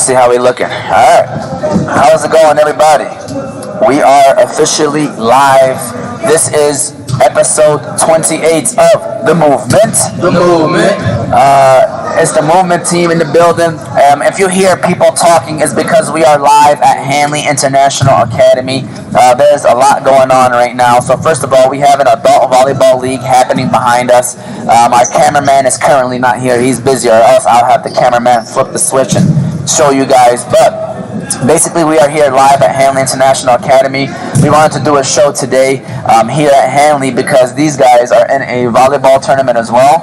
see how we looking. Alright. How's it going, everybody? We are officially live. This is episode 28 of The Movement. The Movement. It's the Movement team in the building. If you hear people talking, it's because we are live at Hanley International Academy. There's a lot going on right now. So first of all, we have an Adult Volleyball League happening behind us. Our cameraman is currently not here. He's busy, or else I'll have the cameraman flip the switch and show you guys. But basically, we are here live at Hanley International Academy. We wanted to do a show today here at Hanley because these guys are in a volleyball tournament as well.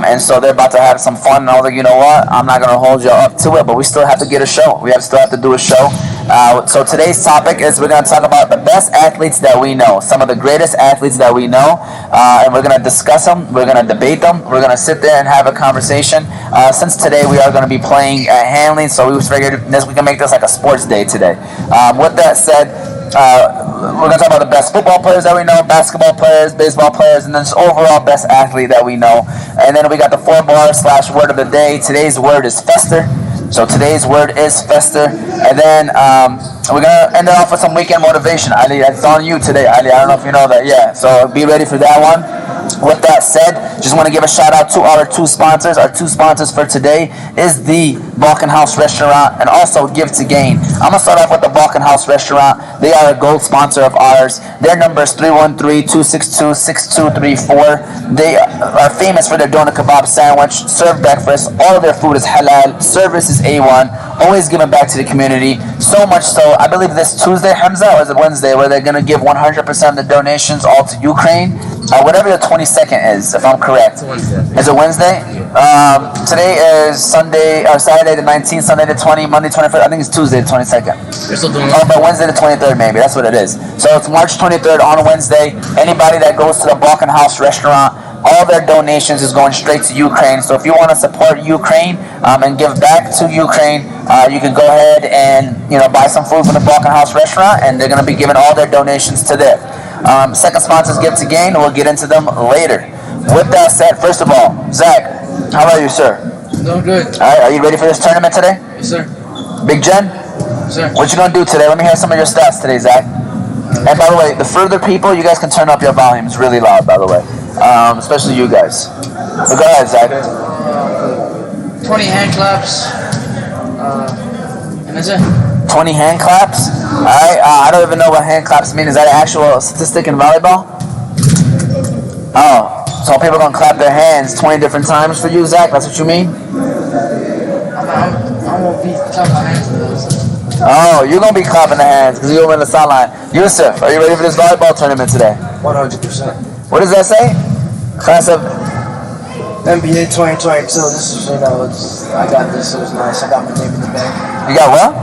And so they're about to have some fun. And I was like, you know what? I'm not going to hold you up to it, but we still have to get a show. Still have to do a show. So today's topic is we're going to talk about the best athletes that we know, some of the greatest athletes that we know, and we're going to discuss them, we're going to debate them, we're going to sit there and have a conversation. Since today we are going to be playing at Hanley, so we figured we can make this like a sports day today. With that said, we're going to talk about the best football players that we know, basketball players, baseball players, and then just overall best athlete that we know. And then we got the 4-bar/word of the day. Today's word is fester. So today's word is fester. And then we're going to end it off with some weekend motivation. Ali, that's on you today, Ali. I don't know if you know that. Yeah, so be ready for that one. With that said, just want to give a shout out to our two sponsors. Our two sponsors for today is the Balkan House Restaurant and also Give to Gain. I'm going to start off with the Balkan House Restaurant. They are a gold sponsor of ours. Their number is 313-262-6234. They are famous for their doner kebab sandwich, serve breakfast. All of their food is halal. Service is A1. Always giving back to the community. So much so, I believe this Tuesday, Hamza, or is it Wednesday, where they're going to give 100% of the donations all to Ukraine. Whatever the 22nd is, if I'm correct. It's Wednesday. Is it Wednesday? Today is Sunday, or Saturday the 19th, Sunday the 20th, Monday 21st. I think it's Tuesday the 22nd. You're still doing but Wednesday the 23rd maybe. That's what it is. So it's March 23rd on Wednesday. Anybody that goes to the Balkan House Restaurant, all their donations is going straight to Ukraine. So if you want to support Ukraine and give back to Ukraine, you can go ahead and buy some food from the Balkan House Restaurant, and they're going to be giving all their donations to there. Second sponsor is Give to Gain, and we'll get into them later. With that said, first of all, Zach, how are you, sir? Doing good. All right, are you ready for this tournament today? Yes, sir. Big Jen? Yes, sir. What you gonna do today? Let me hear some of your stats today, Zach. And by the way, the further people, you guys can turn up your volumes really loud, by the way. Especially you guys. So go ahead, Zach. 20 hand claps. And that's it. 20 hand claps? Alright, I don't even know what hand claps mean. Is that an actual statistic in volleyball? Oh, so people are going to clap their hands 20 different times for you, Zach? That's what you mean? I won't be clapping my hands for those. Oh, you're going to be clapping the hands because you're over in the sideline. Yusuf, are you ready for this volleyball tournament today? 100%. What does that say? Class of NBA 2022. This is, I got this. It was nice. I got my name in the bag. You got what?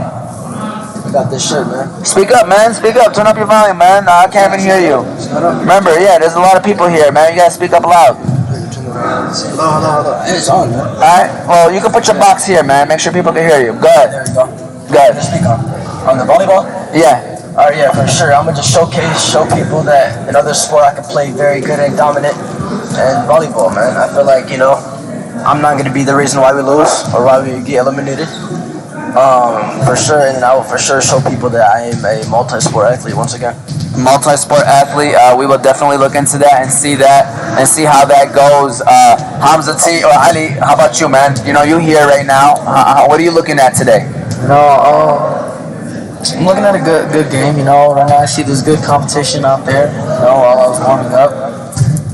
I got this shit, man. Speak up, man. Speak up. Turn up your volume, man. I can't even hear you. Remember, yeah, there's a lot of people here, man. You gotta speak up loud. Hello. It's on, man. Alright? Well, you can put your box here, man. Make sure people can hear you. Go ahead. There you go. Go ahead. Speak on the volleyball? Yeah. Alright, yeah, for sure. I'm gonna just show people that in other sport I can play very good and dominant. And volleyball, man. I feel like, I'm not gonna be the reason why we lose or why we get eliminated. For sure, and I will for sure show people that I am a multi-sport athlete once again. Multi-sport athlete. We will definitely look into that and see how that goes. Hamza T or Ali, how about you, man? You here right now. What are you looking at today? I'm looking at a good game. Right now I see there's good competition out there. While I was warming up.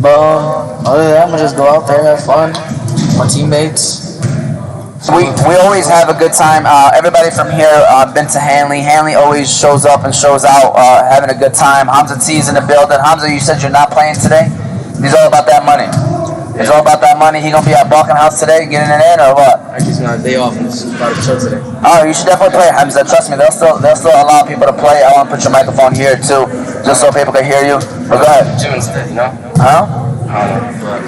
But other than that, I'm gonna just go out there, have fun, my teammates. We always have a good time. Everybody from here been to Hanley. Hanley always shows up and shows out, having a good time. Hamza T's in the building. Hamza, you said you're not playing today? He's all about that money. He's all about that money. He gonna be at Balkan House today, getting it in, or what? I just got a day off and it's about to show today. Oh, you should definitely play, Hamza. Trust me, they'll still allow people to play. I want to put your microphone here too, just so people can hear you. But go ahead. Gym instead, Huh? I don't know, but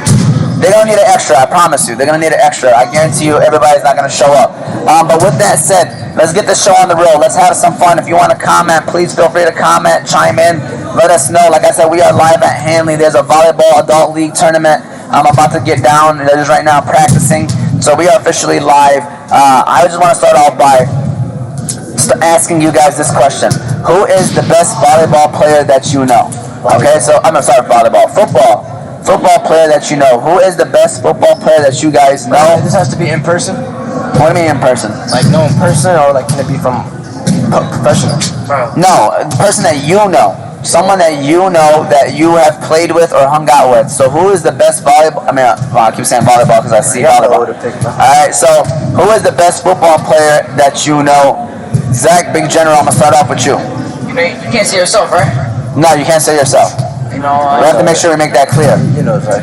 They're going to need an extra, I promise you. They're going to need an extra. I guarantee you everybody's not going to show up. But with that said, let's get this show on the road. Let's have some fun. If you want to comment, please feel free to comment, chime in. Let us know. Like I said, we are live at Hanley. There's a volleyball adult league tournament. I'm about to get down. They're just right now practicing. So we are officially live. I just want to start off by asking you guys this question. Who is the best volleyball player that you know? Okay, so I'm sorry, football player that you know. Who is the best football player that you guys know? This has to be in person? What do you mean in person? Like no in person, or like can it be from professional? No, the person that you know. Someone that you know that you have played with or hung out with. So who is the best volleyball? I keep saying volleyball because I see volleyball. Alright, so who is the best football player that you know? Zach, Big General, I'm going to start off with you. You can't see yourself, right? No, you can't say yourself. You know, We have to make sure we make that clear. You know, Zach.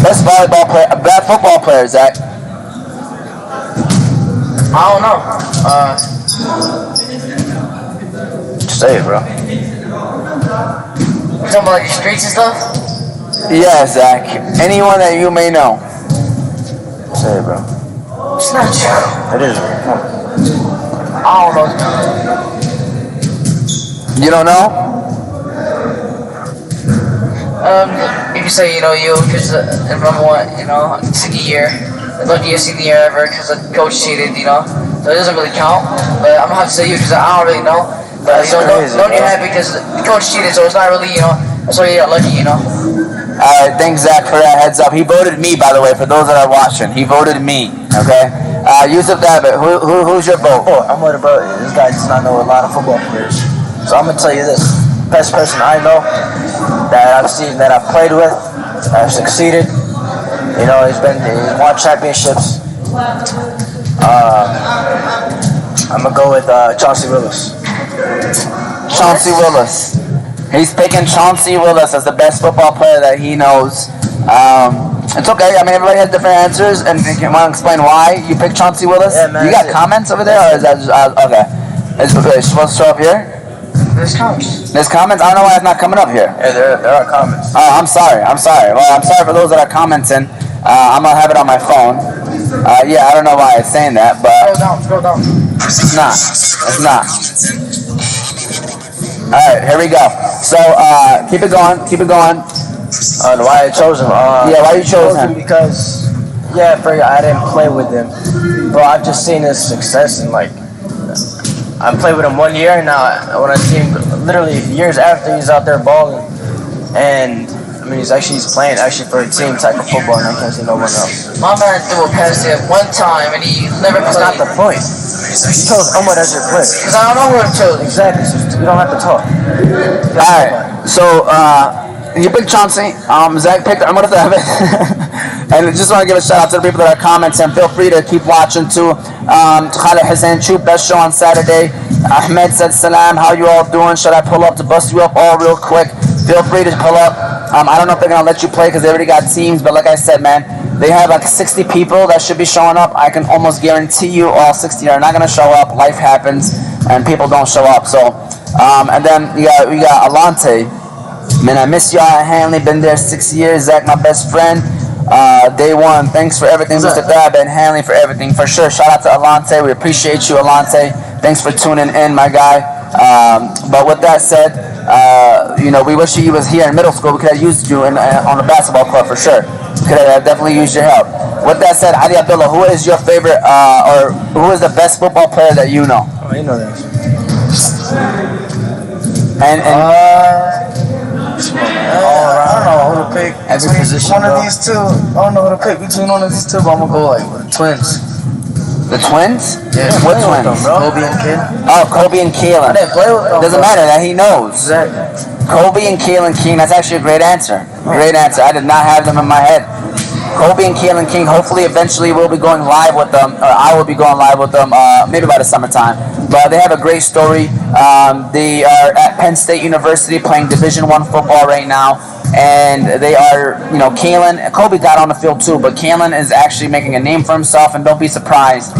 Best volleyball player, best football player, Zach. I don't know. Say it, bro. You talking about like the streets and stuff? Yeah, Zach. Anyone that you may know. Say it, bro. It's not true. It is. I don't know. You don't know? If you say, you, because remember what, senior year, the luckiest senior year ever, because the coach cheated, so it doesn't really count. But I'm gonna have to say you, because I don't really know. But so don't get happy because the coach cheated, so it's not really, that's why you got lucky, Alright, thanks Zach for that heads up. He voted me, by the way, for those that are watching. He voted me, okay? Yusuf Dabbit, who's your vote? Oh, I'm worried about it. This guy does not know a lot of football players. So I'm gonna tell you this. Best person I know that I've seen, that I've played with, that I've succeeded. He's won championships. I'm gonna go with Chauncey Willis. Chauncey Willis. He's picking Chauncey Willis as the best football player that he knows. It's okay. I mean, everybody has different answers, and you want to explain why you picked Chauncey Willis? Yeah, man. You got comments over there, or is that just, okay? Is it supposed to show up here? There's comments. There's comments? I don't know why it's not coming up here. Yeah, there are comments. Oh, I'm sorry. Well, I'm sorry for those that are commenting. I'm going to have it on my phone. Yeah, I don't know why it's saying that, but... Scroll down. It's not. Alright, here we go. So, keep it going. Why I chose him? Why you chose him? Because, I didn't play with him. But I've just seen his success, and I played with him 1 year, and now when I see him literally years after, he's out there balling. And he's playing for a team type of football, and I can't see no one else. My man threw a pass there one time, and he never played. That's not the point. You chose Umar as your player. Because I don't know who I chose. Exactly. So you don't have to talk. Alright, so you picked Chauncey. Zach picked Umar Dabbit. And I just want to give a shout out to the people that are commenting. Feel free to keep watching too. Khalid Hussein, best show on Saturday. Ahmed said salam, how you all doing? Should I pull up to bust you up all real quick? Feel free to pull up. I don't know if they're going to let you play because they already got teams, but like I said, man, they have 60 people that should be showing up. I can almost guarantee you all 60 are not going to show up. Life happens, and people don't show up. So, and then we got Alante. Man, I miss y'all at Hanley. Been there 6 years. Zach, my best friend. Day one. Thanks for everything, Mr. Dab and Hanley for everything. For sure. Shout out to Alante. We appreciate you, Alante. Thanks for tuning in, my guy. But with that said, we wish you was here in middle school. We could have used you on the basketball club for sure. Could have definitely used your help. With that said, Ali Abdullah, who is your favorite, or who is the best football player that you know? Oh, you know that. And I don't know who to pick. Every position, one of these two. I don't know who to pick between one of these two, but I'm gonna go with the twins. the twins? Yeah, What play with twins? them, bro. Kobe and Ken. Oh, Kobe and Keelan. I didn't play with them. Doesn't bro. matter that he knows. Exactly. Kobe and Keelan King. That's actually a great answer. Great answer. I did not have them in my head. Kobe and Keelan King. Hopefully, eventually, we'll be going live with them. Or I will be going live with them. Maybe by the summertime. But they have a great story. They are at Penn State University playing Division I football right now. And they are, Keelan, Kobe got on the field too, but Keelan is actually making a name for himself, and don't be surprised.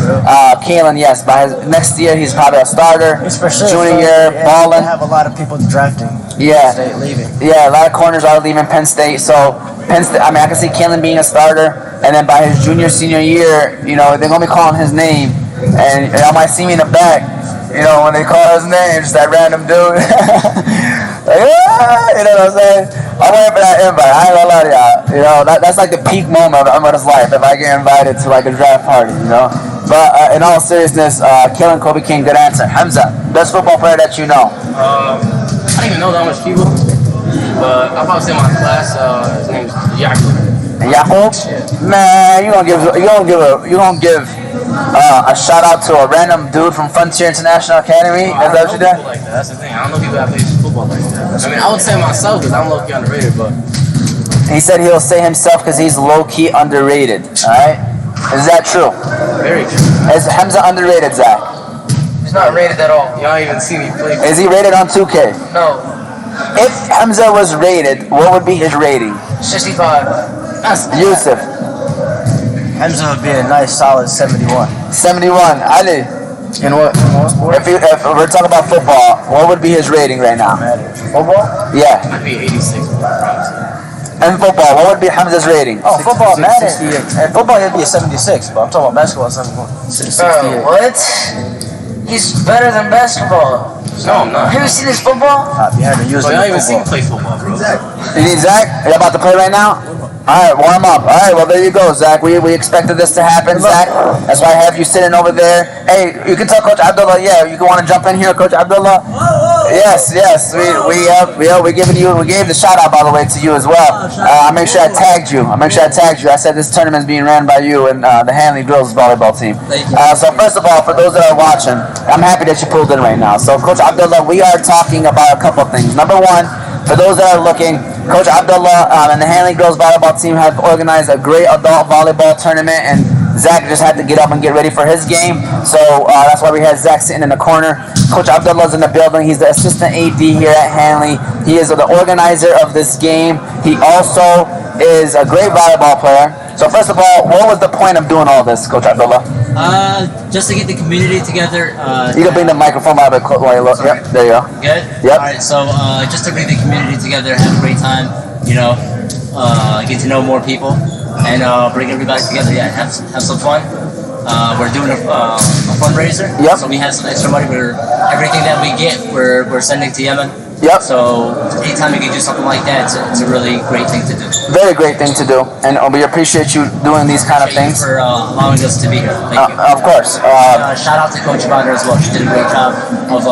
Keelan, yes, by next year he's probably a starter. He's for sure. Junior year, They balling. have a lot of people drafting. Yeah. Penn State leaving. Yeah, a lot of corners are leaving Penn State, so Penn State, I can see Keelan being a starter, and then by his senior year, they're going to be calling his name, and y'all might see me in the back, when they call his name, just that random dude. Like, you know what I'm saying? I'm waiting for that invite. I ain't gonna lie to y'all. You know, that's like the peak moment of Ahmed's life if I get invited to like a draft party, you know. But in all seriousness, Killing Kobe King, good answer. Hamza, best football player that you know. I don't even know that much people, but I'll probably say my class. His name's Yaqub. Yaqub? Man, you gonna give a shout out to a random dude from Frontier International Academy? Is that what you did? Like that. That's the thing. I don't know people that play football like that. I mean, I would say myself because I'm low-key underrated, but He said he'll say himself because he's low-key underrated. All right? Is that true? very true. Is Hamza underrated, Zach? He's not rated at all. Y'all even see me play. Is he rated on 2K? No. If Hamza was rated, what would be his rating? 65. Yusuf, Hamza would be a nice solid 71. 71. Ali, In what sport? if we're talking about football, what would be his rating right now? Football? Yeah. I'd be 86. In football, what would be Hamza's rating? Oh, football, Madden. 68. And football, he'd be a 76, but I'm talking about basketball, 71. 68. What? He's better than basketball. No, I'm not. Have you seen his football? You haven't used But it y'all in even see me football. play football, bro. You need Zach? Are you about to play right now? All right, warm up. All right, well, there you go, Zach. We expected this to happen, Zach. That's why I have you sitting over there. Hey, you can tell Coach Abdullah, yeah, you want to jump in here, Coach Abdullah? Yes. We gave the shout out, by the way, to you as well. I make sure I tagged you. I said this tournament is being ran by you and the Hanley girls volleyball team. So first of all, for those that are watching, I'm happy that you pulled in right now. So Coach Abdullah, we are talking about a couple things. Number one, for those that are looking, Coach Abdullah and the Hanley girls volleyball team have organized a great adult volleyball tournament, and Zach just had to get up and get ready for his game, so that's why we had Zach sitting in the corner. Coach Abdullah's in the building. He's the assistant AD here at Hanley. He is the organizer of this game. He also is a great volleyball player. So first of all, what was the point of doing all this, Coach Abdullah? Just to get the community together. You can bring the microphone by the while you look. Yep, there you go. Good? Yep. Alright, so just to bring the community together, have a great time, get to know more people, and bring everybody together. Yeah, have some fun. We're doing a fundraiser. Yep. So we have some extra money. Everything that we get, we're sending to Yemen. Yep. So anytime you can do something like that, it's a really great thing to do. Very great thing to do, and we appreciate you doing these kind of Thank you things. for allowing us to be here. Thank you. Of course. Shout out to Coach Bonner as well. She did a great job of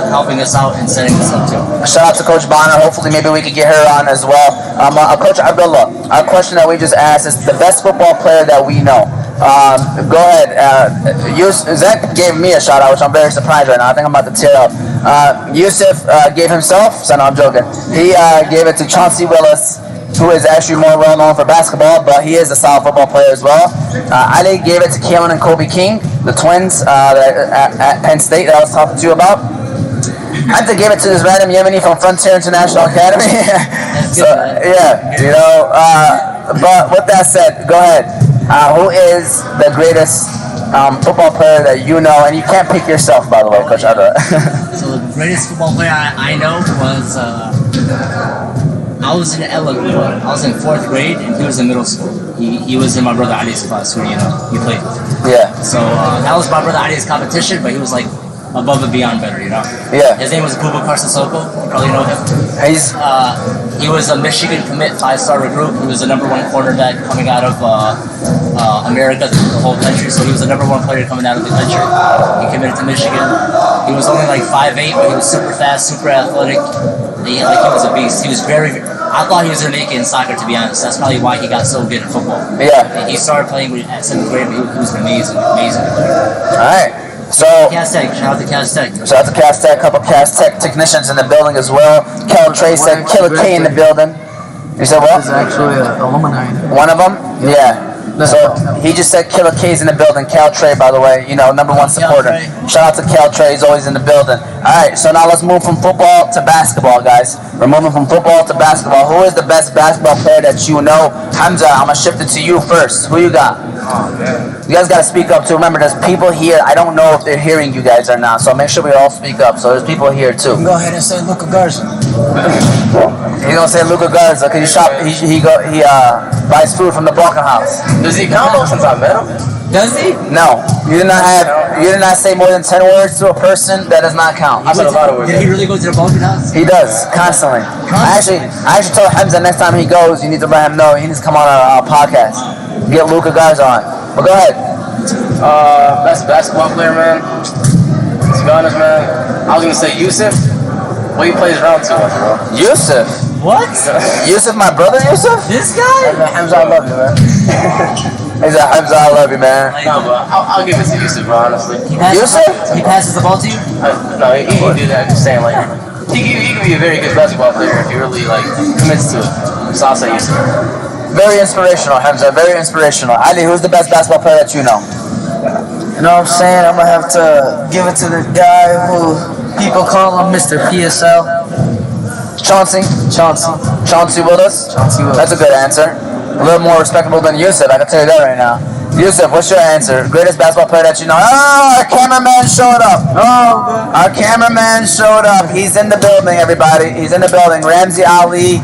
helping us out and setting us up too. Shout out to Coach Bonner. Hopefully, maybe we could get her on as well. Coach Abdullah, our question that we just asked is the best football player that we know. Go ahead. Zach gave me a shout out, which I'm very surprised right now. I think I'm about to tear up. Yusuf gave himself, so no, I'm joking. He gave it to Chauncey Willis, who is actually more well known for basketball, but he is a solid football player as well. Ali gave it to Keelan and Kobe King, the twins at Penn State that I was talking to you about. Hamza gave it to this random Yemeni from Frontier International Academy. So, but with that said, go ahead. Who is the greatest football player that you know? And you can't pick yourself, by the way, Coach Abdullah. So the greatest football player I know was I was in fourth grade and he was in middle school. He was in my brother Ali's class, who he played with. Yeah. So that was my brother Ali's competition, but he was like above and beyond better, Yeah. His name was Abubakar Sissoko. You probably know him. He was a Michigan commit 5-star recruit. He was the #1 cornerback coming out of America, the whole country. So he was the #1 player coming out of the country. He committed to Michigan. He was only like 5'8", but he was super fast, super athletic. He was a beast. He was I thought he was gonna make it in soccer, to be honest. That's probably why he got so good at football. Yeah. He started playing at 7th grade, but he was an amazing player. All right. So, Cass Tech, shout out to Cass Tech. shout out to Cass Tech, a couple Cass Tech technicians in the building as well. Kel Trey said Killer K in the building. You said what? He's actually an alumni. One of them? Yeah. So he just said Killer K's in the building. Cal Trey, by the way, #1 supporter. Trey. Shout out to Cal Trey. He's always in the building. All right, so now let's move from football to basketball, guys. We're moving from football to basketball. Who is the best basketball player that you know? Hamza, I'm gonna shift it to you first. Who you got? Oh man. You guys gotta speak up too. Remember, there's people here. I don't know if they're hearing you guys or not, so make sure we all speak up. So there's people here too. Go ahead and say Luka Garza. He's gonna say Luka Garza because he buys food from the Balkan House. Does he count though since I met him? Does he? No, you did not have You did not say more than 10 words to a person. That does not count. I said a lot of words. Did he really go to the bowling house? He does constantly. I actually told Hamza next time he goes, you need to let him know he needs to come on our podcast. Get Luca Garza on. But go ahead. Best basketball player, man. To be honest, man, I was gonna say Yusuf. Well, he plays around too much, bro. Yusuf. What? Yusuf, my brother Yusuf? This guy? Hamza, I love you, man. He's like, Hamza, I love you, man. No, but I'll give it to Yusuf, bro, honestly. Yusuf? He passes the ball to you? No, he can do that. I'm just saying, like, he can be a very good basketball player if he really, like, commits to it. So I'll say Yusuf. Very inspirational, Hamza. Very inspirational. Ali, who's the best basketball player that you know? You know what I'm saying? I'm gonna have to give it to the guy who people call him Mr. PSL. Chauncey Willis? Chauncey Willis. That's a good answer. A little more respectable than Yusuf, I can tell you that right now. Yusuf, what's your answer? Greatest basketball player that you know? Oh, our cameraman showed up. Oh, our cameraman showed up. He's in the building, everybody. He's in the building. Ramsey Ali,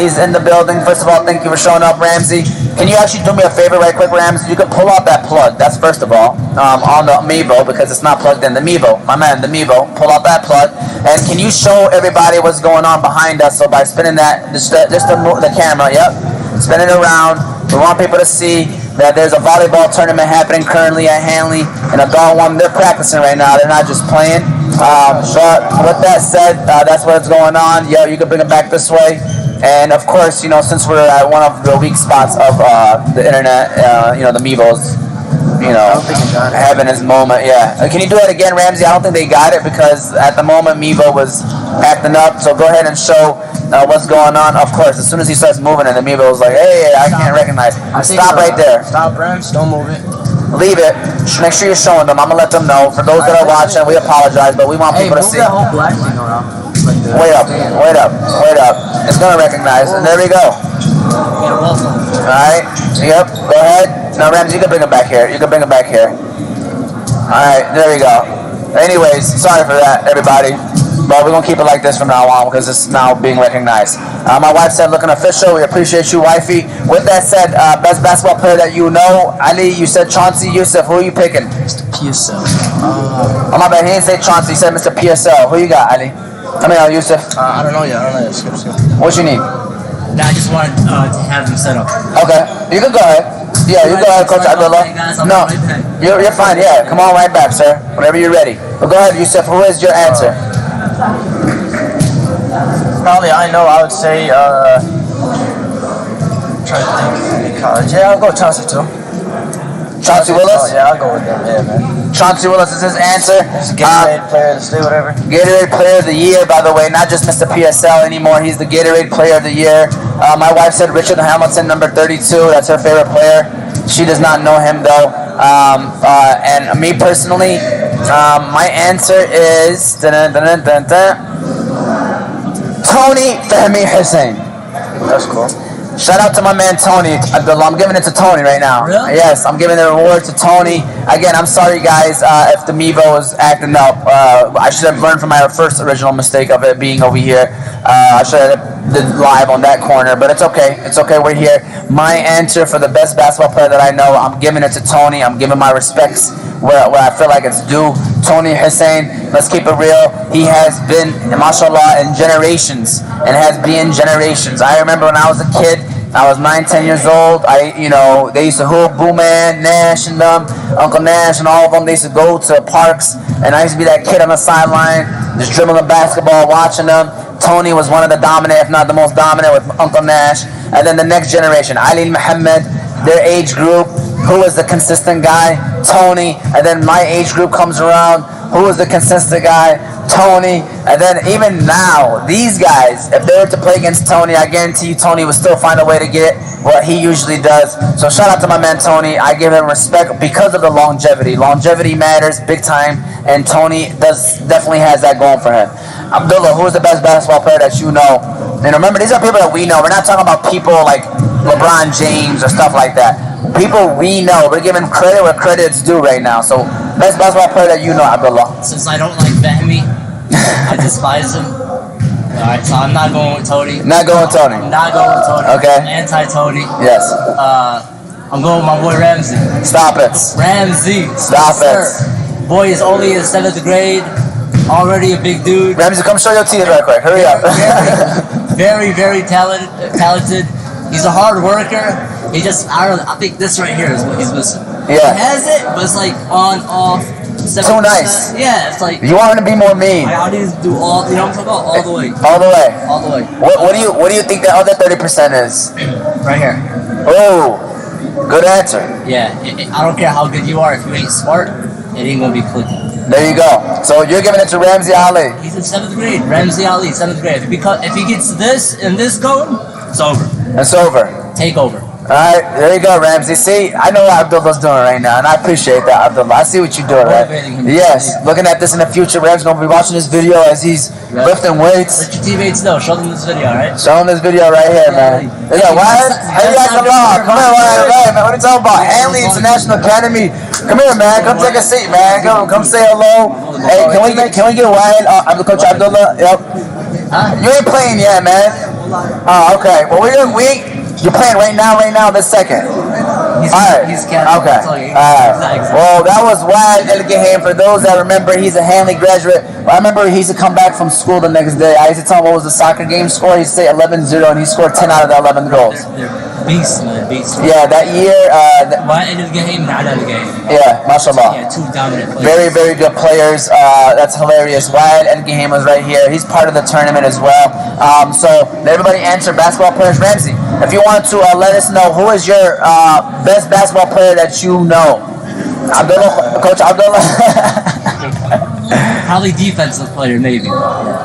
he's in the building. First of all, thank you for showing up, Ramsey. Can you actually do me a favor right quick, Rams? You could pull out that plug. That's first of all, on the Mevo, because it's not plugged in. The Mevo, my man, the Mevo. Pull out that plug. And can you show everybody what's going on behind us? So by spinning that, just the camera, yep. Spin it around. We want people to see that there's a volleyball tournament happening currently at Hanley. And Adult one, they're practicing right now. They're not just playing. But with that said, that's what's going on. Yeah, you can bring it back this way. And of course, you know, since we're at one of the weak spots of the internet, you know, the Mevos, you know, having his moment, yeah. Can you do it again, Ramsey? I don't think they got it because at the moment Mevo was acting up. So go ahead and show what's going on. Of course, as soon as he starts moving, and the Mevo was like, "Hey, I can't recognize." Stop right there. Stop, Rams. Don't move it. Leave it. Make sure you're showing them. I'm gonna let them know. For those that are watching, we apologize, but we want people to see. That whole black thing around. Wait up. It's gonna recognize, and there we go. All right. Yep. Go ahead. Now, Rams, you can bring it back here. All right. There we go. Anyways, sorry for that, everybody. But we're gonna keep it like this from now on because it's now being recognized. My wife said, "Looking official." We appreciate you, wifey. With that said, best basketball player that you know, Ali. You said Chauncey. Yusuf. Who are you picking? Mr. PSL. Oh my bad. He didn't say Chauncey. He said Mr. PSL. Who you got, Ali? I mean, Yusuf. I don't know yet. Skip. What you need? I just wanted to have them set up. Okay, you can go ahead. Yeah, you go ahead, Coach Abdullah. No, you're fine. Yeah, come on right back, sir. Whenever you're ready. But go ahead, Yusuf. Who is your answer? Probably I know. I would say. Trying to think. College. Yeah, I'll go Chauncey too. Chauncey Willis? Oh, yeah, I'll go with them. Yeah, man. Chauncey Willis is his answer. He's a Gatorade player of the state, whatever. Gatorade Player of the Year, by the way, not just Mr. PSL anymore. He's the Gatorade Player of the Year. My wife said Richard Hamilton, number 32. That's her favorite player. She does not know him, though. And me personally, my answer is Tony Fahmi Hussein. That's cool. Shout out to my man Tony Abdullah. I'm giving it to Tony right now. Really? Yes, I'm giving the reward to Tony. Again, I'm sorry guys if the Mevo was acting up. I should have learned from my first original mistake of it being over here. I should have did live on that corner, but it's okay. It's okay, we're here. My answer for the best basketball player that I know, I'm giving it to Tony. I'm giving my respects where I feel like it's due. Tony Hussein, let's keep it real. He has been, mashallah, in generations and has been generations. I remember when I was a kid, I was 9-10 years old. They used to hoop Boo Man, Nash and them, Uncle Nash and all of them. They used to go to parks, and I used to be that kid on the sideline, just dribbling basketball, watching them. Tony was one of the dominant, if not the most dominant, with Uncle Nash. And then the next generation, Ali Muhammad, their age group. Who was the consistent guy? Tony. And then my age group comes around. Who was the consistent guy? Tony. And then even now, these guys, if they were to play against Tony, I guarantee you Tony would still find a way to get what he usually does. So shout out to my man Tony. I give him respect because of the longevity. Longevity matters big time, and Tony definitely has that going for him. Abdullah, who is the best basketball player that you know? And remember, these are people that we know. We're not talking about people like LeBron James or stuff like that. People we know. We're giving credit where credit's due right now. So, best basketball player that you know, Abdullah. Since I don't like Fahmi, I despise him. Alright, so I'm not going with Tony. Not going with Tony. I'm not going with Tony. Okay. I'm anti-Tony. Yes. I'm going with my boy Ramsey. Stop it. Ramsey. Stop yes, it. Boy is only in 7th grade, already a big dude. Ramsey, come show your teeth right quick. Hurry up. Very talented. He's a hard worker. He just, I think this right here is what he's missing. Yeah. He has it, but it's like on, off. 7%. Too nice. Yeah, it's like You want him to be more mean. I need to do all. You know what I'm talking about? All the way. All the way. All the way. What do you think the other 30% is? Right here. Oh, good answer. Yeah. I don't care how good you are. If you ain't smart, it ain't gonna be clicking. There you go. So you're giving it to Ramsey Ali. He's in 7th grade. Ramsey Ali, 7th grade. If he gets this and this going, it's over. It's over. Take over. Alright, there you go, Ramsey. See, I know what Abdullah's doing right now, and I appreciate that, Abdullah. I see what you're doing, right? Motivating him. Yes, looking at this in the future, Ramsey's going to be watching this video as he's lifting weights. Let your teammates know. Show them this video, alright? Show him this video right here, man. Is that Wyatt? Hey, you guys, come on. Come here, Wyatt. Right, man. What are you talking about? Hanley International Academy. Come here, man. Come take a seat, man. Come say hello. Hey, can we get Wyatt? Coach Abdullah? Yep. You ain't playing yet, man. Oh, okay. Well, you're playing right now, this second. Alright. He's Okay. Alright. Well, that was Wyatt Elgaham. For those that remember, he's a Hanley graduate. I remember he used to come back from school the next day. I used to tell him what was the soccer game score. He'd say 11-0, and he scored 10 out of the 11 goals. Beast, man. Beast. Yeah, that year. Why end of the game? Not out of the game. Yeah, mashallah. Yeah, 2 dominant players. Very, very good players. That's hilarious. Wyatt Elgaham was right here. He's part of the tournament as well. So everybody answer basketball players. Ramsey, if you want to let us know, who is your best basketball player that you know? Abdullah, Coach Abdullah. Probably defensive player, maybe.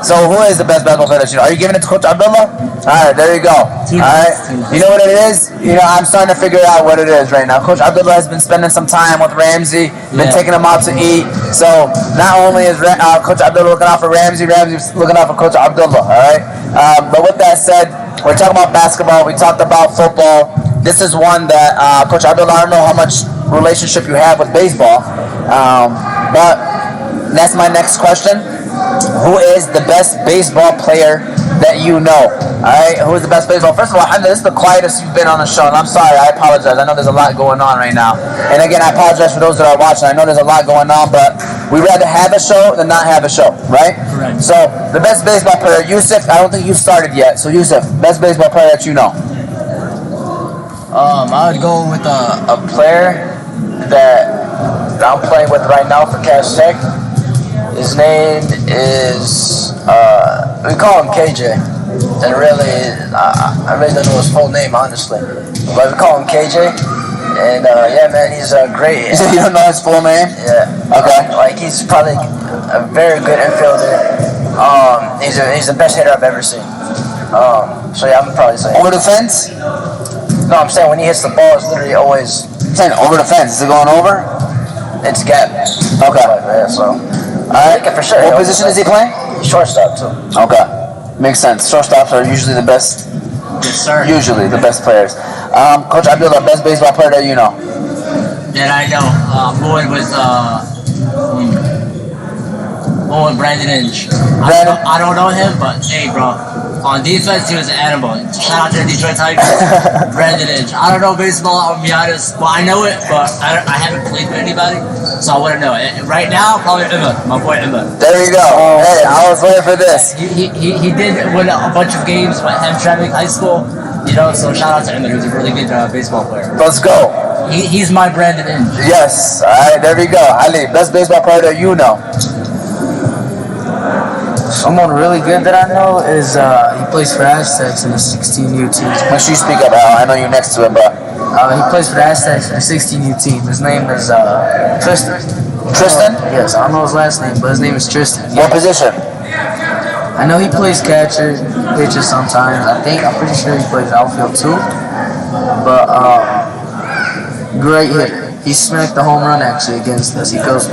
So who is the best basketball player that you know? Are you giving it to Coach Abdullah? Alright, there you go. Alright. You know what it is? I'm starting to figure out what it is right now. Coach Abdullah has been spending some time with Ramsey, been taking him out to eat. So not only is Coach Abdullah looking out for Ramsey's looking out for Coach Abdullah, alright? But with that said, we're talking about basketball, we talked about football. This is one that, Coach Abdullah, I don't know how much relationship you have with baseball, but that's my next question. Who is the best baseball player that you know? Alright, who is the best baseball? First of all, this is the quietest you've been on the show, and I'm sorry, I apologize. I know there's a lot going on right now. And again, I apologize for those that are watching. I know there's a lot going on, but we'd rather have a show than not have a show, right? Correct. So, the best baseball player, Yusuf, I don't think you started yet. So, Yusuf, best baseball player that you know? I would go with a player that I'm playing with right now for Cash Tech. His name is, we call him KJ. And really, I really don't know his full name, honestly. But we call him KJ. And yeah, man, he's great. You said you don't know his full name? Yeah. Okay. Like, he's probably a very good infielder. He's the best hitter I've ever seen. So yeah, I'm probably saying. Over the fence? No, I'm saying when he hits the ball, it's literally always. I'm saying over the fence. Is it going over? It's gap. Okay. Yeah, so. Alright. For sure. What position is he playing? Shortstop too. Okay. Makes sense. Shortstops are usually the best. Yes, sir. Usually the best players. Coach Abdullah, best baseball player that you know? That I know. I'm going with Brandon Inge. I don't know him, but hey, bro. On defense, he was an animal. Shout out to the Detroit Tigers. Brandon Inge. I don't know baseball, I'll be honest. Well, I know it, but I haven't played with anybody, so I wouldn't know it. Right now, probably Emma, my boy Emma. There you go. Hey, I was waiting for this. He did win a bunch of games with hamtramck high school, so shout out to Emma, who's a really good baseball player. Let's go. He's my Brandon Inge. Yes. All right, there we go. Ali, best baseball player that you know? Someone really good that I know is he plays for Aztecs in the 16U team. Make sure you speak up, Al. I know you're next to it, but He plays for the Aztecs in the 16U team. His name is Tristan. Tristan? Yes, I don't know his last name, but his name is Tristan. What position? I know he plays catcher, pitches sometimes. I'm pretty sure he plays outfield too. But great hitter. He smacked the home run actually against us. He plays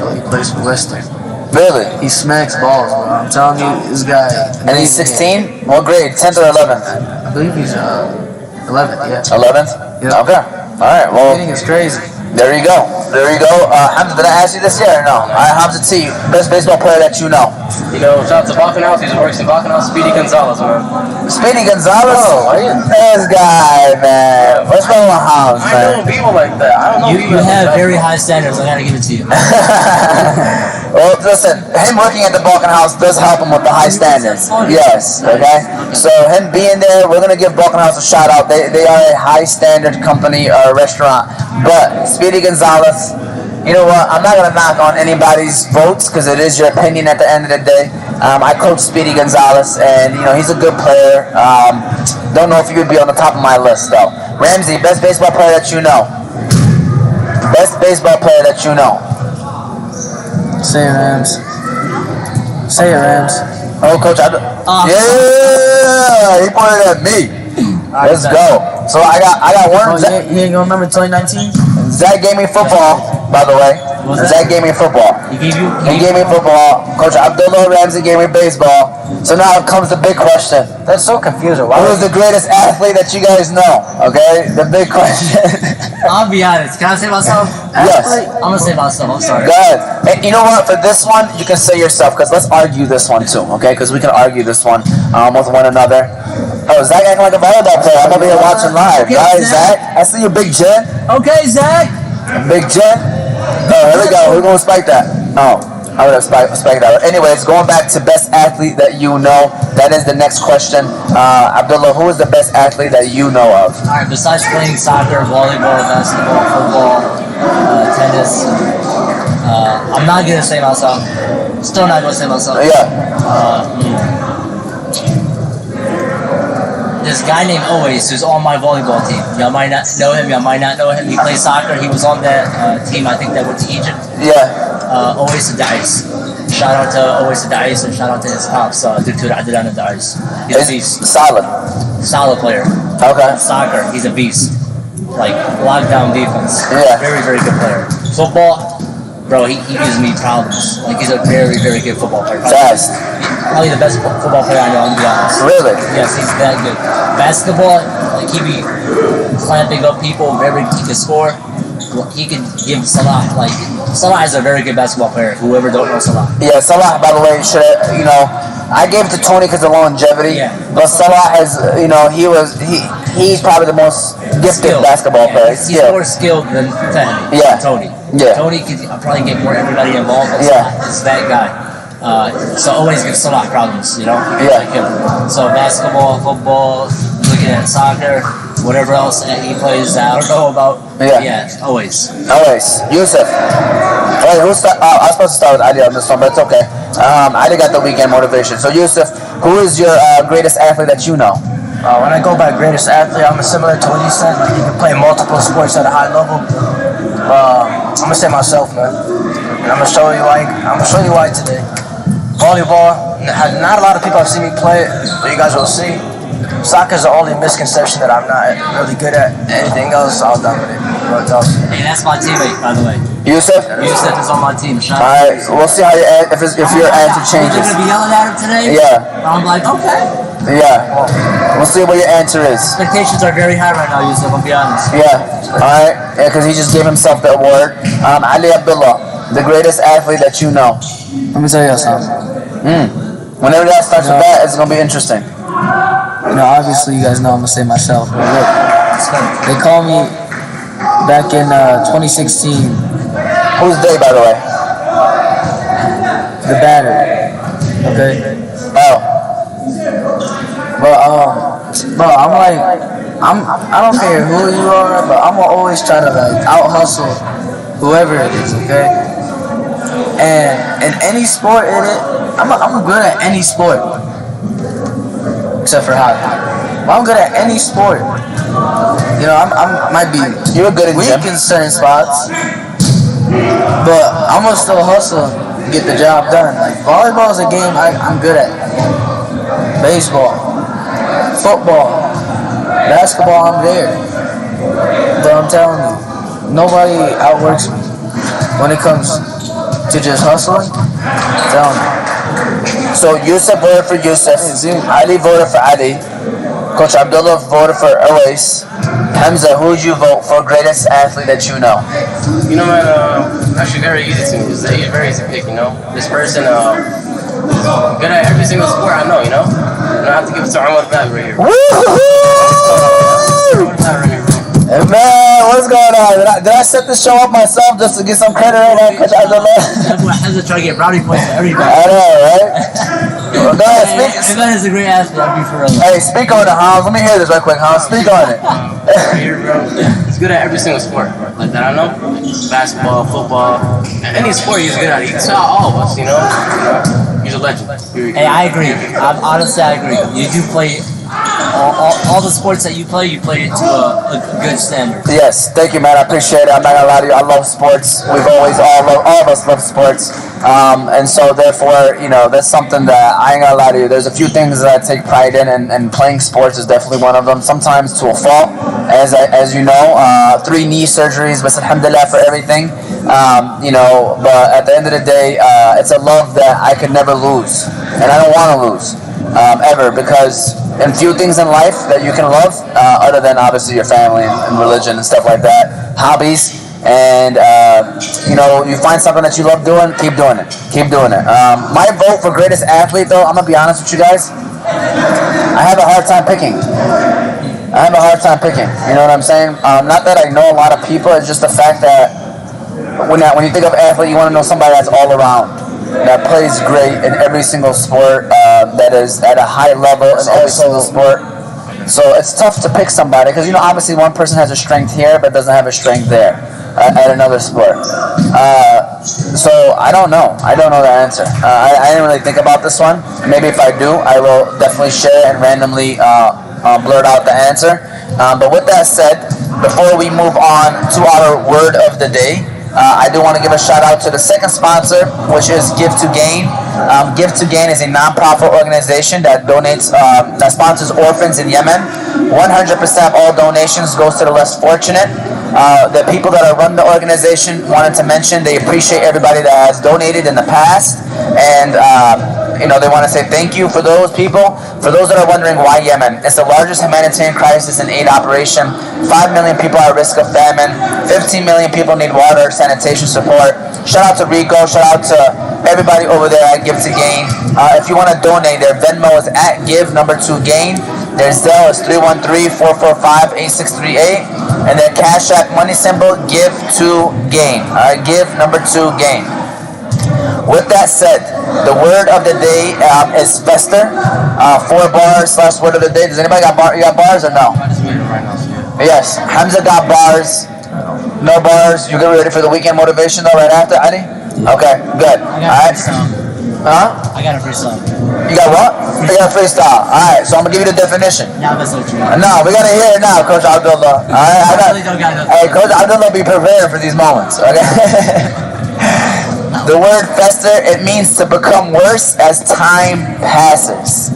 for Western. Really? He smacks balls, bro. I'm telling you, this guy. And he's 16? What grade? 10th or 11th? I believe he's 11th, yeah. 11th? Yeah. Okay. All right. Well, Hitting is crazy. there you go. there you go. Hamza, did I ask you this yet or no? Hamza T, best baseball player that you know. You know, shout out to Bacchanal. He works in Bacchanal. Speedy Gonzalez, man. Speedy Gonzalez? This guy, man. What's wrong with Hamza, I man? know people like that. I don't know You have very high standards. I gotta give it to you. Well, listen, him working at the Balkan House does help him with the high standards. Yes, okay? So him being there, we're going to give Balkan House a shout out. They are a high standard company or restaurant. But Speedy Gonzalez, you know what? I'm not going to knock on anybody's votes because it is your opinion at the end of the day. I coach Speedy Gonzalez, and you know he's a good player. Don't know if he would be on the top of my list though. Ramsey, best baseball player that you know. Best baseball player that you know. Say it, Rams. Say it, Rams. Oh, Coach, yeah, he pointed at me. Let's go. So I got one. Oh, you ain't gonna remember 2019? Zach gave me football, by the way. Zach gave me football. He gave me football. Coach Abdullah Ramsey gave me baseball. So now comes the big question. That's so confusing. Who is the greatest athlete that you guys know? Okay, the big question. I'll be honest. Can I say myself? Yes. I'm gonna say myself. I'm sorry. Go ahead. And you know what? For this one, you can say yourself because let's argue this one too. Okay, because we can argue this one with one another. Oh, Zach acting like a volleyball player. I'm over here watching live. Okay, Guys, Zach, I see you, Big Jen. Okay, Zach. Big Jen. Oh, here we go. We're going to spike that. Oh, I would have spiked that. Anyways, going back to best athlete that you know, that is the next question. Abdullah, who is the best athlete that you know of? All right. Besides playing soccer, volleyball, basketball, football, tennis, I'm not gonna say myself. Still not gonna say myself. Yeah. This guy named Always, who's on my volleyball team. Y'all might not know him. Y'all might not know him. He plays soccer. He was on that team, I think, that went to Egypt. Yeah. Always Da'is. Shout out to Always Da'is and shout out to his pops, Dr. Adullah Da'is. He's a beast. Solid. Solid player. Okay. Soccer, he's a beast. Like, lockdown defense. Yeah. Very, very good player. Football, bro, he gives me problems. Like, he's a very, very good football player. Fast. Probably the best football player I know, I'm gonna be honest. Really? Yes, he's that good. Basketball, like he be clamping up people wherever he can score. He can give Salah, like Salah is a very good basketball player. Whoever don't know Salah. Yeah, Salah, by the way, should you know, I gave it to Tony because of longevity. Yeah. But Salah has, you know, he's probably the most gifted Skilled. basketball player. He's more skilled than Tony. Yeah. Tony could probably get more everybody involved. But Yeah. Salah is that guy. So always gives Salah problems, you know? Yeah. Like him. So basketball, football, looking at soccer, whatever else that he plays, I don't know about. Yeah. Always. Always. Yusuf. Wait, I was supposed to start with Ali on this one, but it's okay. Ali got the weekend motivation. So Yusuf, who is your greatest athlete that you know? When I go by greatest athlete, I'm similar to what you said. Like, you can play multiple sports at a high level. I'm gonna say myself, man. And I'm gonna show you why today. Volleyball, not a lot of people have seen me play it, but you guys will see. Soccer's the only misconception that I'm not really good at. Anything else, I'll done with it. You know what else? Hey, that's my teammate, by the way. Yusuf? Yusuf is on my team. Shout All out. right, we'll see how if your answer changes. You're gonna be yelling at him today? Yeah. I'm like, okay. Yeah. We'll see what your answer is. Expectations are very high right now, Yusuf, I'll be honest. Yeah. All right. Yeah, because he just gave himself the award. Ali Abdullah, the greatest athlete that you know. Let me tell you something. Whenever that starts with that, it's gonna be interesting. You know, obviously you guys know I'm gonna say myself. But look, they call me back in 2016 Who's they, by the way? the batter. Okay. Oh. But I'm like, I don't care who you are, but I'm gonna always try to like out hustle whoever it is, okay? And in any sport in it, I'm good at any sport except for hockey. But I'm good at any sport. You know, I might be You were good in weak gym. in certain spots, but I'm gonna still hustle, get the job done. Like volleyball is a game I'm good at. Baseball, football, basketball, I'm there. But I'm telling you, nobody outworks me when it comes to just hustling. I'm telling you. So Yusuf voted for Yusuf. Ali voted for Ali. Coach Abdullah voted for Awais. Hamza, who would you vote for greatest athlete that you know? You know, man, actually very easy to me. It's very easy to pick, you know. This person, good at every single sport I know, you know. I don't have to give it to Omar Bag right here. Hey man, what's going on? Did I set the show up myself just to get some credit right now, Coach Abdullah? That's why Hamza trying to get brownie points for everybody. I know, right? Well, go ahead, speak. If that is a great athlete, I'd be for real. Hey, speak on it, Hans. Let me hear this right quick, Hans. Speak on it. Right here, bro. He's good at every single sport. Like that, I know. Basketball, football, any sport he's good at. He saw all of us, you know. He's a legend. Hey, I agree. Honestly, I agree. You do play all the sports that you play it to a good standard. Yes, thank you, man. I appreciate it. I'm not gonna lie to you. I love sports. We've always all of us love sports, and so therefore, you know, that's something that I ain't gonna lie to you. There's a few things that I take pride in, and playing sports is definitely one of them. Sometimes to a fault, as you know, 3 knee surgeries, but alhamdulillah for everything. You know, but at the end of the day, it's a love that I could never lose, and I don't want to lose ever, because and few things in life that you can love, other than obviously your family and religion and stuff like that, hobbies, and you know, you find something that you love doing, keep doing it. My vote for greatest athlete, though, I'm gonna be honest with you guys, I have a hard time picking. You know what I'm saying? Not that I know a lot of people, it's just the fact that when you think of athlete, you want to know somebody that's all around, that plays great in every single sport, that is at a high level in every single sport. So it's tough to pick somebody, because, you know, obviously one person has a strength here but doesn't have a strength there at another sport. So I don't know the answer. I didn't really think about this one. Maybe if I do, I will definitely share and randomly blurt out the answer. But with that said, before we move on to our word of the day, I do want to give a shout out to the second sponsor, which is Give to Gain. Give to Gain is a non-profit organization that that sponsors orphans in Yemen. 100% of all donations goes to the less fortunate. The people that run the organization wanted to mention they appreciate everybody that has donated in the past, and you know, they want to say thank you for those people. For those that are wondering why Yemen, it's the largest humanitarian crisis and aid operation. 5 million people are at risk of famine. 15 million people need water, sanitation support. Shout out to Rico. Shout out to everybody over there at Give to Gain. If you want to donate, their Venmo is at Give2Gain. Their Zelle is 313-445-8638. And their Cash App money symbol, Give2Gain. Alright, Give2Gain. With that said, the word of the day is fester. 4 bars / word of the day. Does anybody got bars? You got bars or no? I just made it right now. Yes. Hamza got bars. No bars. You get ready for the weekend motivation though right after, Adi? Okay, good. Alright. Huh? I got a freestyle. You got what? You got freestyle. Alright, so I'm gonna give you the definition. Now that's what you No, we gotta hear it now, Coach Abdullah. Alright, hey, Coach Abdullah be prepared for these moments, okay? The word fester, it means to become worse as time passes.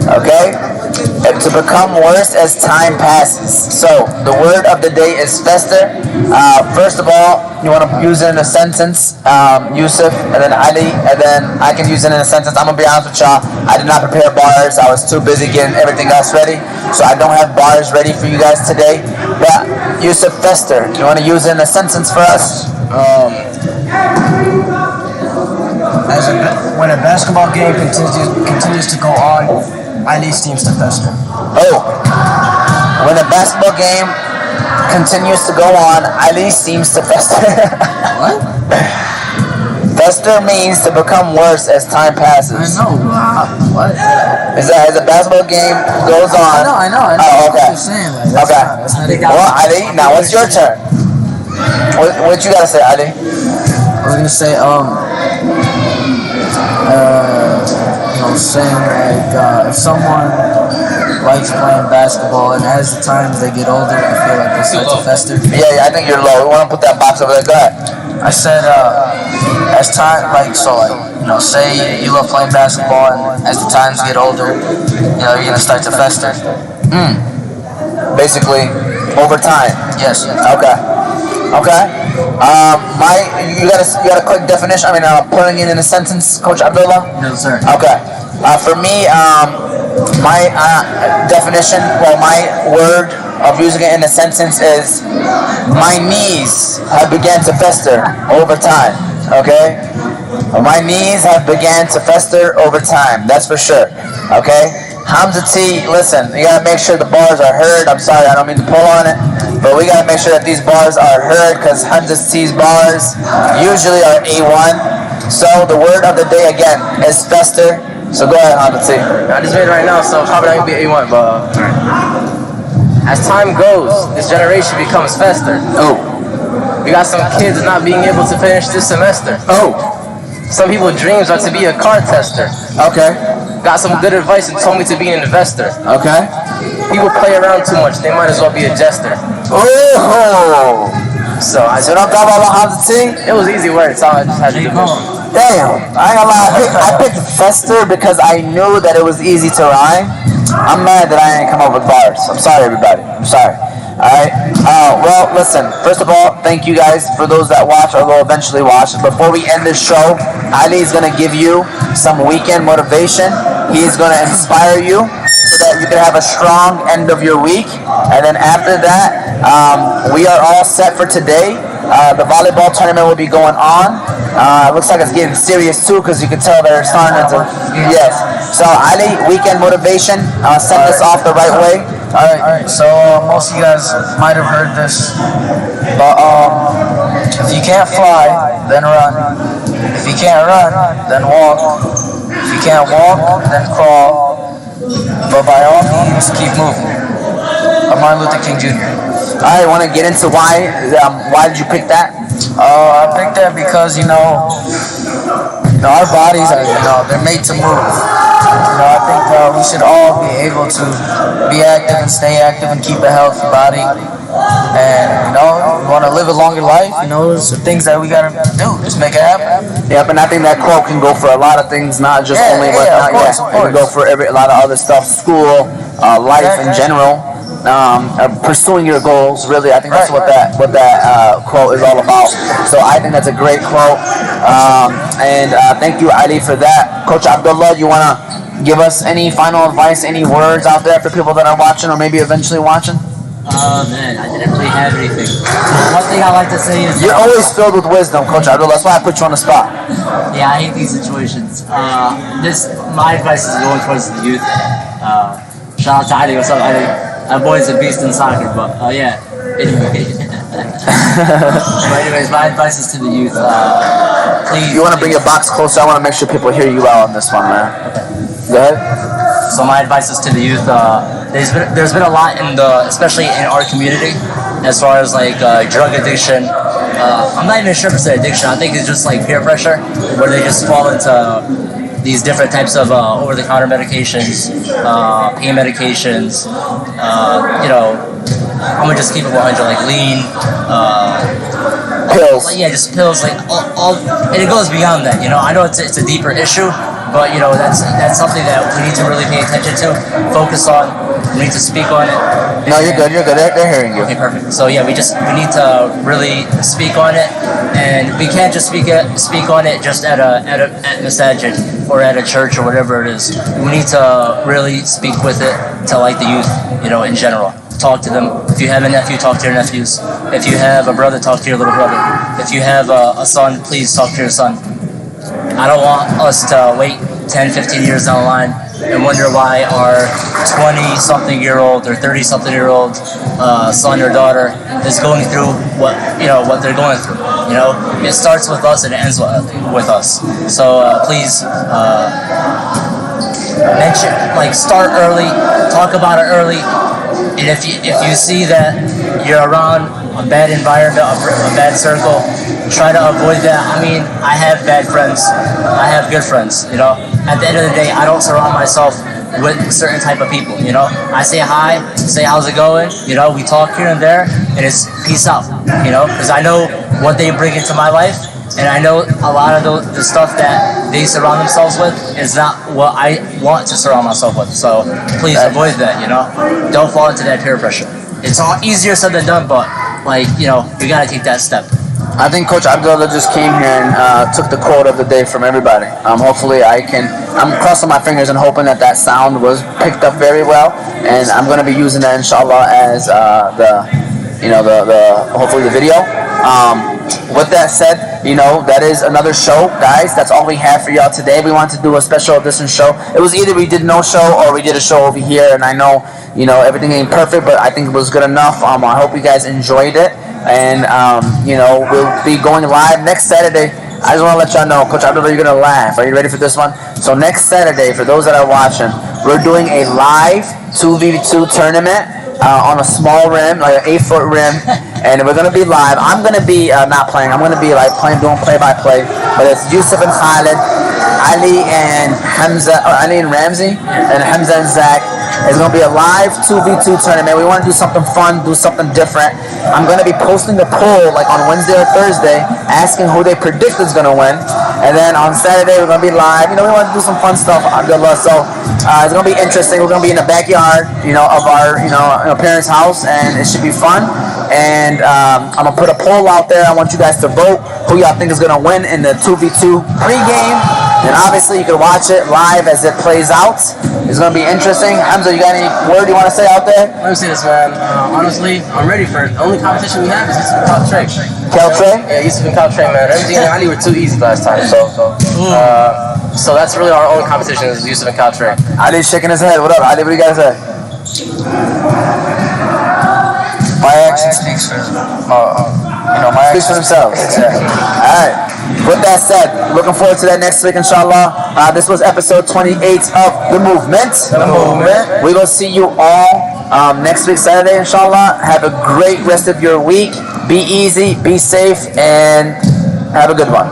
Okay? To become worse as time passes. So, the word of the day is fester. First of all, you want to use it in a sentence. Yusuf, and then Ali, and then I can use it in a sentence. I'm going to be honest with y'all. I did not prepare bars. I was too busy getting everything else ready. So, I don't have bars ready for you guys today. But, Yusuf, fester. You want to use it in a sentence for us? When a basketball game continues to go on, Ali seems to fester. Oh, when a basketball game continues to go on, Ali seems to fester. What? Fester means to become worse as time passes. I know. What? Is that as a basketball game goes on? I know. Oh, okay. What you're saying, like, that's Okay. not Well, Ali, now what's your turn? What you gotta say, Ali? I was gonna say, saying like if someone likes playing basketball and as the times they get older, I feel like they start to fester. Yeah, I think you're low. We want to put that box over there. Go ahead. I said, as time, say you love playing basketball and as the times get older, you're gonna start to fester. Basically, over time. Yes. Okay. You got a quick definition. Putting it in a sentence, Coach Abdullah. No, sir. Okay. For me, my definition, my word of using it in a sentence is, my knees have began to fester over time. Okay? My knees have began to fester over time. That's for sure. Okay? Hamza T, listen, you gotta make sure the bars are heard. I'm sorry, I don't mean to pull on it, but we gotta make sure that these bars are heard, because Hamza T's bars usually are A1. So the word of the day again is fester. So go ahead, Hamza T. I just made it right now, so probably not gonna be A1, but as time goes, this generation becomes fester. Oh. We got some kids not being able to finish this semester. Oh. Some people's dreams are to be a car tester. Okay. Got some good advice and told me to be an investor. Okay. People play around too much, they might as well be a jester. Oh. So I So don't talk about Hamza T? it was easy words, so I just had to do it. Damn, I ain't gonna lie. I picked Fester because I knew that it was easy to rhyme. I'm mad that I ain't come up with bars. I'm sorry, everybody. I'm sorry. Alright? Well, listen. First of all, thank you guys for those that watch or will eventually watch. Before we end this show, Ali is gonna give you some weekend motivation. He is gonna inspire you so that you can have a strong end of your week. And then after that, we are all set for today. The volleyball tournament will be going on. It looks like it's getting serious too, because you can tell they're starting to. Yes. So Ali, weekend motivation. Send us off the right way. Alright, so most of you guys might have heard this, but if you can't fly, then run. If you can't run, then walk. If you can't walk, then crawl. But by all means, keep moving. Martin Luther King Jr. I want to get into why. Why did you pick that? I picked that because our bodies are they're made to move. I think we should all be able to be active and stay active and keep a healthy body. And we want to live a longer life. There's things that we gotta do. Just make it happen. Yep, and I think that quote can go for a lot of things, not just only what. Of course. It can go for a lot of other stuff, school, life in general. Pursuing your goals, really, I think that's what that quote is all about. So I think that's a great quote, and thank you, Ali, for that. Coach Abdullah, you want to give us any final advice, any words out there for people that are watching or maybe eventually watching? Man, I didn't really have anything. One thing I like to say is You're always filled with wisdom, Coach Abdullah. That's why I put you on the spot. yeah, I hate these situations. My advice is going towards the youth. Shout out to Ali. What's up, Ali? That boy's a beast in soccer, but yeah. Anyway. But anyways, my advice is to the youth. Please. You want to bring your box closer? I want to make sure people hear you well on this one, man. Go ahead. So my advice is to the youth. There's been a lot especially in our community, as far as like drug addiction. I'm not even sure if it's an addiction. I think it's just like peer pressure, where they just fall into these different types of over-the-counter medications, pain medications. I'm gonna just keep it 100, like lean, Pills. yeah, just pills, like all, and it goes beyond that. I know it's a deeper issue, but that's something that we need to really pay attention to, focus on. We need to speak on it. No, you're good. You're good. They're hearing you. Okay, perfect. So yeah, we need to really speak on it, and we can't just speak on it just at masajid or at a church or whatever it is. We need to really speak with it to like the youth, in general. Talk to them. If you have a nephew, talk to your nephews. If you have a brother, talk to your little brother. If you have a son, please talk to your son. I don't want us to wait 10, 15 years down the line and wonder why our 20-something-year-old or 30-something-year-old son or daughter is going through what they're going through. It starts with us and it ends with us. So please start early, talk about it early. And if you see that you're around a bad environment, a bad circle, try to avoid that. I mean, I have bad friends. I have good friends. At the end of the day, I don't surround myself with certain type of people. I say hi, say how's it going. We talk here and there, and it's peace out. Because I know what they bring into my life, and I know a lot of the stuff that they surround themselves with is not what I want to surround myself with. So please avoid that. Don't fall into that peer pressure. It's all easier said than done, but you gotta take that step. I think Coach Abdullah just came here and took the quote of the day from everybody. Hopefully I'm crossing my fingers and hoping that sound was picked up very well, and I'm going to be using that inshallah as hopefully the video. With that said, that is another show, guys. That's all we have for y'all today. We wanted to do a special edition show. It was either we did no show or we did a show over here, and I know, everything ain't perfect, but I think it was good enough. I hope you guys enjoyed it, and, we'll be going live next Saturday. I just want to let y'all know, Coach Abdullah, you're going to laugh. Are you ready for this one? So next Saturday, for those that are watching, we're doing a live 2v2 tournament on a small rim, like an 8-foot rim, and we're gonna be live. I'm gonna be not playing. I'm gonna be doing play-by-play. But it's Yusuf and Khalid, Ali and Hamza, or Ali and Ramsey, and Hamza and Zach. It's gonna be a live 2v2 tournament. We want to do something fun, do something different. I'm gonna be posting the poll on Wednesday or Thursday, asking who they predict is gonna win. And then on Saturday we're gonna be live. We want to do some fun stuff. Abdullah. So it's gonna be interesting. We're gonna be in the backyard, of our, parents' house, and it should be fun. And I'm gonna put a poll out there. I want you guys to vote who y'all think is gonna win in the 2v2 pregame. And obviously you can watch it live as it plays out. It's gonna be interesting. Hamza, you got any word you want to say out there? Let me say this, man. Honestly, I'm ready for it. The only competition we have is Yusuf and Caltrey. Caltrey? Yeah, Yusuf and Caltrey, man. Ramsey and Ali were too easy last time, so that's really our only competition is Yusuf and Caltrey. Ali's shaking his head. What up, Ali? What do you got to say? My action speaks for speaks for themselves. Exactly. All right. With that said, looking forward to that next week, inshallah. This was episode 28 of The Movement. We will see you all next week, Saturday, inshallah. Have a great rest of your week. Be easy, be safe, and have a good one.